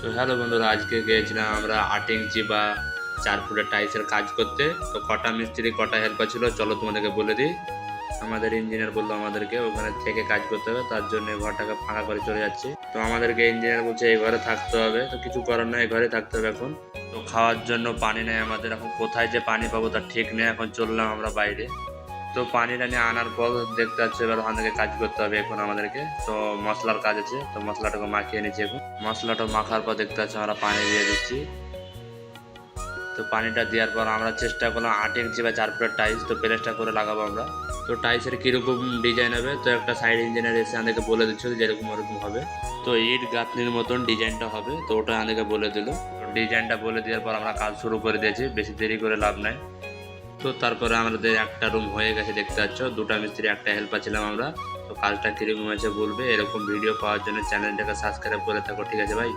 তো হ্যালো বন্ধুরা, আজকে গিয়েছিলাম আমরা 8 ইঞ্চি বা 4 ফুটের টাইলসের কাজ করতে। তো কটা মিস্ত্রি কটা হেল্পার ছিল চলো তোমাদেরকে বলে দিই। আমাদের ইঞ্জিনিয়ার বললো আমাদেরকে ওখানে থেকে কাজ করতে হবে, তার জন্য এই ঘরটাকে ফাঁকা করে চলে যাচ্ছি। তো আমাদেরকে ইঞ্জিনিয়ার বলছে এই ঘরে থাকতে হবে, তো কিছু করার নয়, এই ঘরে থাকতে হবে এখন। তো খাওয়ার জন্য পানি নেই আমাদের, এখন কোথায় যে পানি পাবো তার ঠিক নেই। এখন চললাম আমরা বাইরে। তো পানি টানি আনার পর দেখতে পাচ্ছি এবার ওখান থেকে কাজ করতে হবে এখন আমাদেরকে। তো মশলার কাজ আছে, তো মশলাটাকে মাখিয়ে নিচ্ছি এখন। মশলাটা মাখার পর দেখতে পাচ্ছি আমরা পানি দিয়ে দিচ্ছি। তো পানিটা দেওয়ার পর আমরা চেষ্টা করলাম 8 ইঞ্চি বা 4 ফুটের টাইলস তো প্লেসটা করে লাগাবো আমরা। তো টাইলসের কীরকম ডিজাইন হবে, তো একটা সাইড ইঞ্জিনিয়ার এসে আমাদেরকে বলে দিচ্ছিল যেরকম ওরকম হবে। তো ইট গাঁথনির মতন ডিজাইনটা হবে, তো ওটা আমাদেরকে বলে দিল। তো ডিজাইনটা বলে দেওয়ার পর আমরা কাজ শুরু করে দিয়েছি, বেশি দেরি করে লাভ নাই। তো তারপরে আমাদের একটা রুম হয়ে গেছে দেখতে পাচ্ছ, দুটা মিস্ত্রি একটা হেল্পার ছিলাম আমরা। তো কাজটা কিরকম হয়েছে বলবে, এরকম ভিডিও পাওয়ার জন্য চ্যানেলটাকে সাবস্ক্রাইব করে থাকো, ঠিক আছে ভাই।